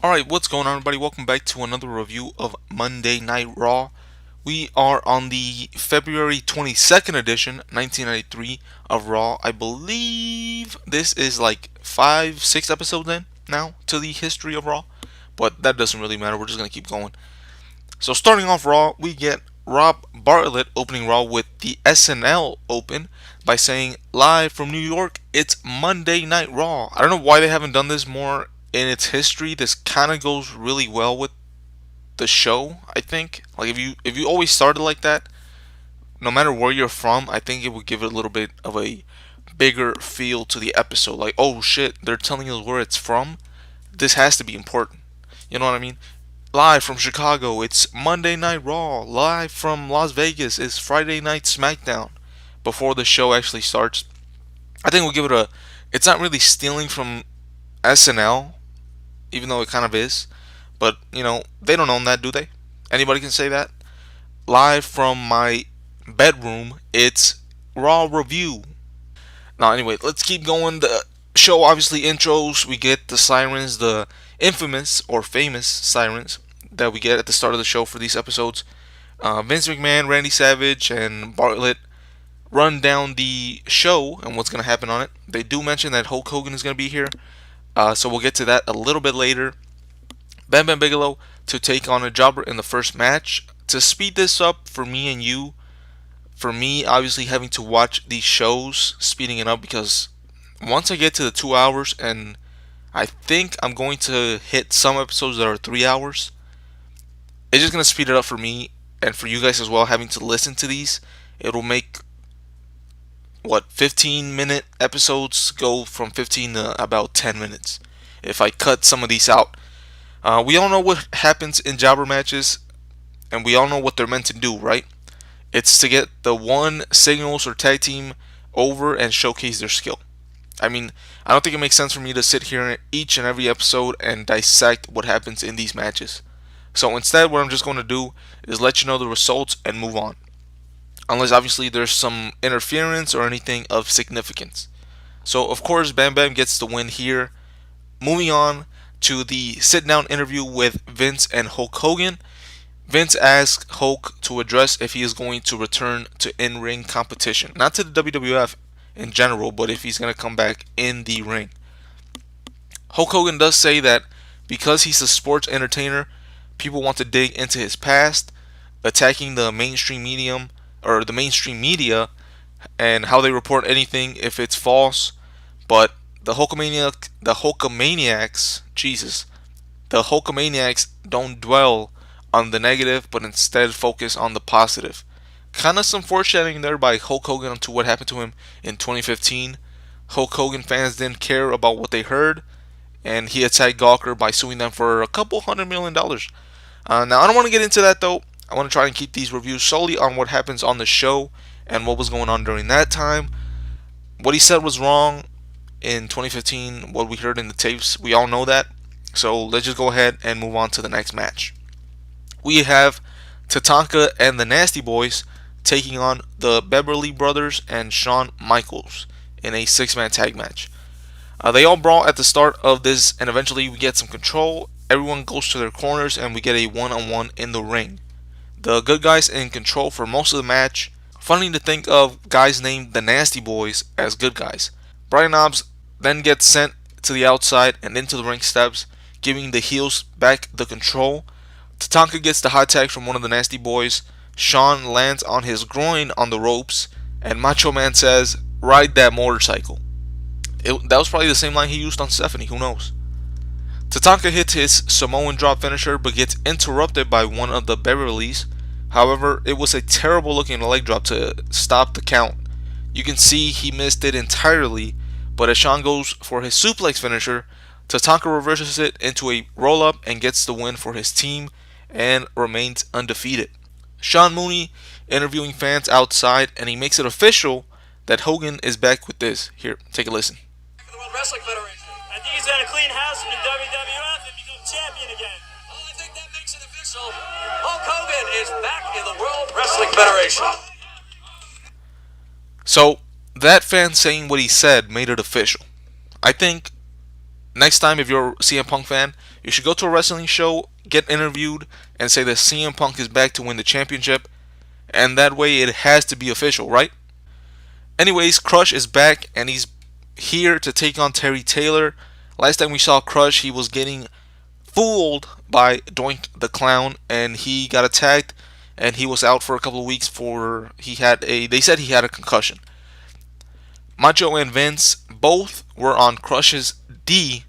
Alright, what's going on, everybody? Welcome back to another review of Monday Night Raw. We are on the February 22nd edition, 1993 of Raw. I believe this is like 5, 6 episodes in now to the history of Raw, but that doesn't really matter. We're just going to keep going. So, starting off Raw, we get Rob Bartlett opening Raw with the Snl Open by saying, "Live from New York, it's Monday Night Raw." I don't know why they haven't done this more in its history. This kind of goes really well with the show, I think. Like if you always started like that, no matter where you're from, I think it would give it a little bit of a bigger feel to the episode. Like, oh shit, they're telling us where it's from. This has to be important. You know what I mean? Live from Chicago, it's Monday Night Raw. Live from Las Vegas, it's Friday Night SmackDown. Before the show actually starts, I think we'll give it a. It's not really stealing from SNL, even though it kind of is. But, they don't own that, do they? Anybody can say that? Live from my bedroom, it's Raw Review. Now, anyway, let's keep going. The show obviously intros. We get the sirens, the infamous or famous sirens that we get at the start of the show for these episodes. Vince McMahon, Randy Savage, and Bartlett run down the show and what's going to happen on it. They do mention that Hulk Hogan is going to be here, so we'll get to that a little bit later. Bam Bam Bigelow to take on a jobber in the first match. To speed this up for me and you, for me, obviously having to watch these shows, speeding it up because once I get to the 2 hours, and I think I'm going to hit some episodes that are 3 hours, it's just going to speed it up for me and for you guys as well, having to listen to these. It'll make, 15-minute episodes go from 15 to about 10 minutes if I cut some of these out. We all know what happens in jobber matches, and we all know what they're meant to do, right? It's to get the one singles or tag team over and showcase their skill. I mean, I don't think it makes sense for me to sit here in each and every episode and dissect what happens in these matches. So instead, what I'm just going to do is let you know the results and move on. Unless obviously there's some interference or anything of significance. So of course, Bam Bam gets the win here. Moving on to the sit down interview with Vince and Hulk Hogan. Vince asks Hulk to address if he is going to return to in-ring competition. Not to the WWF in general, but if he's going to come back in the ring. Hulk Hogan does say that because he's a sports entertainer, people want to dig into his past, attacking the mainstream medium or the mainstream media and how they report anything if it's false. But the Hulkamaniacs don't dwell on the negative, but instead focus on the positive. Kind of some foreshadowing there by Hulk Hogan to what happened to him in 2015. Hulk Hogan fans didn't care about what they heard, and he attacked Gawker by suing them for a couple $100 million. Now, I don't want to get into that though. I want to try and keep these reviews solely on what happens on the show and what was going on during that time. What he said was wrong in 2015, what we heard in the tapes, we all know that. So let's just go ahead and move on to the next match. We have Tatanka and the Nasty Boys taking on the Beverly Brothers and Shawn Michaels in a 6-man tag match. They all brawl at the start of this, and eventually we get some control. Everyone goes to their corners, and we get a one-on-one in the ring. The good guys in control for most of the match. Funny to think of guys named the Nasty Boys as good guys. Brian Knobbs then gets sent to the outside and into the ring steps, giving the heels back the control. Tatanka gets the hot tag from one of the Nasty Boys. Shawn lands on his groin on the ropes, and Macho Man says, "Ride that motorcycle." That was probably the same line he used on Stephanie, who knows. Tatanka hits his Samoan drop finisher but gets interrupted by one of the Beverlys. However, it was a terrible looking leg drop to stop the count. You can see he missed it entirely, but as Shawn goes for his suplex finisher, Tatanka reverses it into a roll up and gets the win for his team and remains undefeated. Sean Mooney interviewing fans outside, and he makes it official that Hogan is back with this. Here, take a listen. The World Wrestling Federation. I think he's going to clean house in the WWF and become champion again. Oh, I think that makes it official. Hulk Hogan is back in the World Wrestling Federation. So, that fan saying what he said made it official. I think next time if you're a CM Punk fan, You should go to a wrestling show, get interviewed, and say that CM Punk is back to win the championship, and that way it has to be official, right? Anyways, Crush is back, and he's here to take on Terry Taylor. Last time we saw Crush, he was getting fooled by Doink the Clown, and he got attacked, and he was out for a couple of weeks for they said he had a concussion. Macho and Vince both were on Crush's D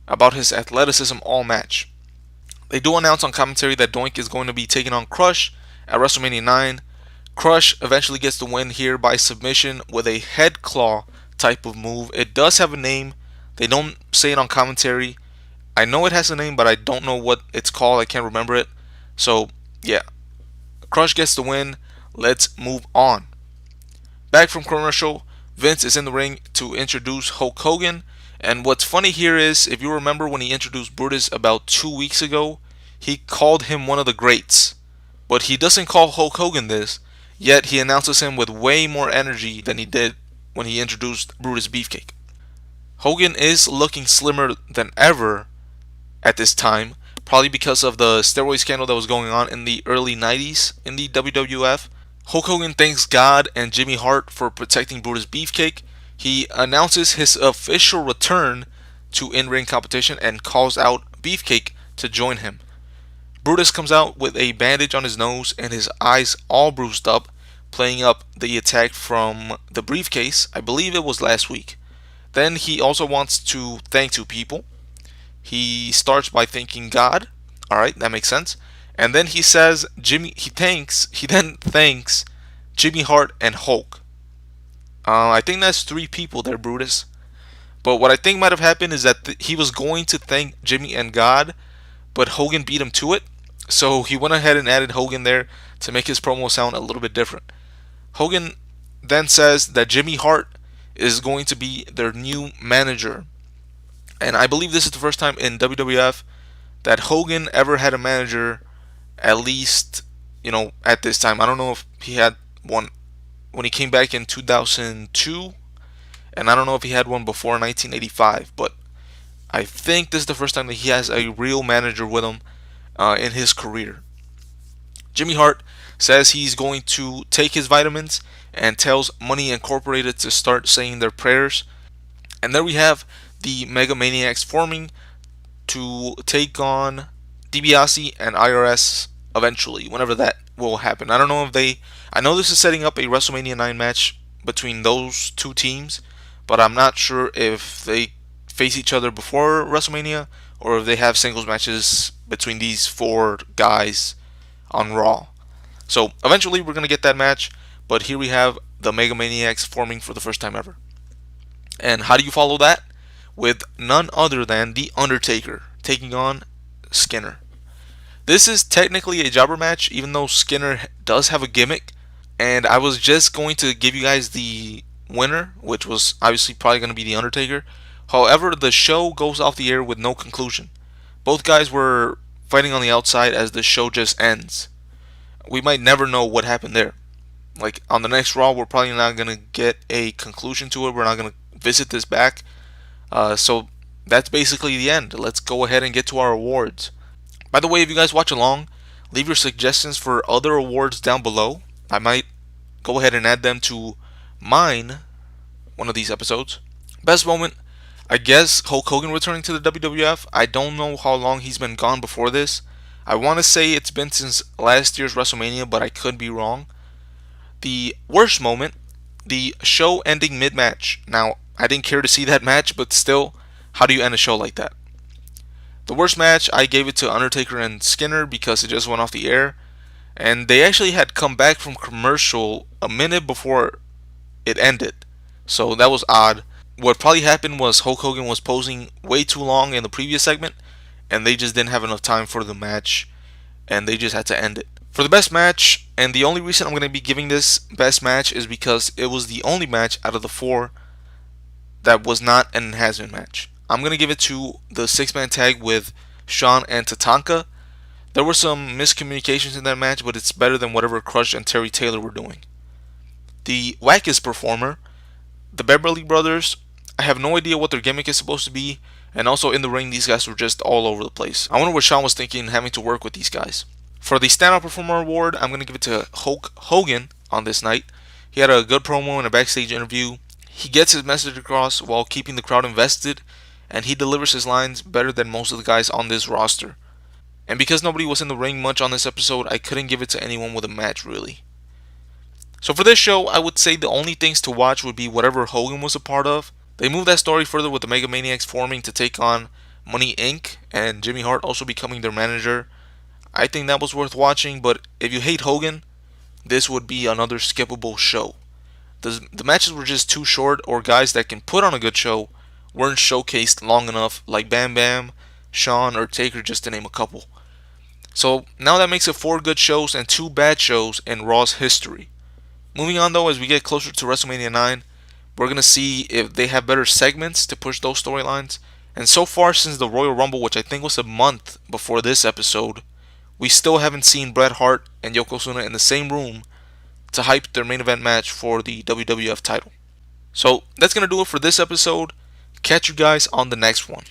about his athleticism all match. They do announce on commentary that Doink is going to be taking on Crush at WrestleMania 9. Crush eventually gets the win here by submission with a head claw type of move. It does have a name. They don't say it on commentary. I know it has a name, but I don't know what it's called. I can't remember it. So, yeah. Crush gets the win. Let's move on. Back from commercial, Vince is in the ring to introduce Hulk Hogan. And what's funny here is, if you remember when he introduced Brutus about 2 weeks ago, he called him one of the greats. But he doesn't call Hulk Hogan this, yet he announces him with way more energy than he did when he introduced Brutus Beefcake. Hogan is looking slimmer than ever at this time, probably because of the steroid scandal that was going on in the early 90s in the WWF. Hulk Hogan thanks God and Jimmy Hart for protecting Brutus Beefcake. He announces his official return to in-ring competition and calls out Beefcake to join him. Brutus comes out with a bandage on his nose and his eyes all bruised up, playing up the attack from the briefcase. I believe it was last week. Then he also wants to thank two people. He starts by thanking God. Alright, that makes sense. And then he says he then thanks Jimmy Hart and Hulk. I think that's three people there, Brutus. But what I think might have happened is that he was going to thank Jimmy and God, but Hogan beat him to it. So he went ahead and added Hogan there to make his promo sound a little bit different. Hogan then says that Jimmy Hart is going to be their new manager. And I believe this is the first time in WWF that Hogan ever had a manager, at least, at this time. I don't know if he had one when he came back in 2002, and I don't know if he had one before 1985, but I think this is the first time that he has a real manager with him in his career. Jimmy Hart says he's going to take his vitamins and tells Money Incorporated to start saying their prayers. And there we have the Mega Maniacs forming to take on DiBiase and IRS eventually, whenever that will happen. I don't know if I know this is setting up a WrestleMania 9 match between those two teams, but I'm not sure if they face each other before WrestleMania or if they have singles matches between these four guys on Raw. So eventually we're going to get that match, but here we have the Mega Maniacs forming for the first time ever. And how do you follow that? With none other than The Undertaker taking on Skinner. This is technically a jobber match, even though Skinner does have a gimmick. And I was just going to give you guys the winner, which was obviously probably going to be The Undertaker. However, the show goes off the air with no conclusion. Both guys were fighting on the outside as the show just ends. We might never know what happened there. Like on the next Raw, we're probably not going to get a conclusion to it. We're not going to visit this back. So that's basically the end. Let's go ahead and get to our awards. By the way, if you guys watch along, leave your suggestions for other awards down below. I might go ahead and add them to mine one of these episodes. Best moment, I guess Hulk Hogan returning to the WWF. I don't know how long he's been gone before this. I want to say it's been since last year's WrestleMania, but I could be wrong. The worst moment, the show ending mid-match. Now, I didn't care to see that match, but still, how do you end a show like that? The worst match, I gave it to Undertaker and Skinner because it just went off the air. And they actually had come back from commercial a minute before it ended. So that was odd. What probably happened was Hulk Hogan was posing way too long in the previous segment, and they just didn't have enough time for the match, and they just had to end it. For the best match, and the only reason I'm going to be giving this best match is because it was the only match out of the four that was not an enhancement match. I'm going to give it to the 6-man tag with Shawn and Tatanka. There were some miscommunications in that match, but it's better than whatever Crush and Terry Taylor were doing. The wackest performer, the Beverly Brothers. I have no idea what their gimmick is supposed to be, And also in the ring, these guys were just all over the place. I wonder what Shawn was thinking having to work with these guys. For the Standout Performer Award, I'm going to give it to Hulk Hogan on this night. He had a good promo and a backstage interview. He gets his message across while keeping the crowd invested, and he delivers his lines better than most of the guys on this roster. And because nobody was in the ring much on this episode, I couldn't give it to anyone with a match, really. So for this show, I would say the only things to watch would be whatever Hogan was a part of. They moved that story further with the Mega Maniacs forming to take on Money Inc. and Jimmy Hart also becoming their manager. I think that was worth watching, but if you hate Hogan, this would be another skippable show. The matches were just too short, or guys that can put on a good show weren't showcased long enough, like Bam Bam, Shawn, or Taker, just to name a couple. So now that makes it 4 good shows and 2 bad shows in Raw's history. Moving on though, as we get closer to WrestleMania 9, we're going to see if they have better segments to push those storylines. And so far since the Royal Rumble, which I think was a month before this episode, we still haven't seen Bret Hart and Yokozuna in the same room to hype their main event match for the WWF title. So that's going to do it for this episode. Catch you guys on the next one.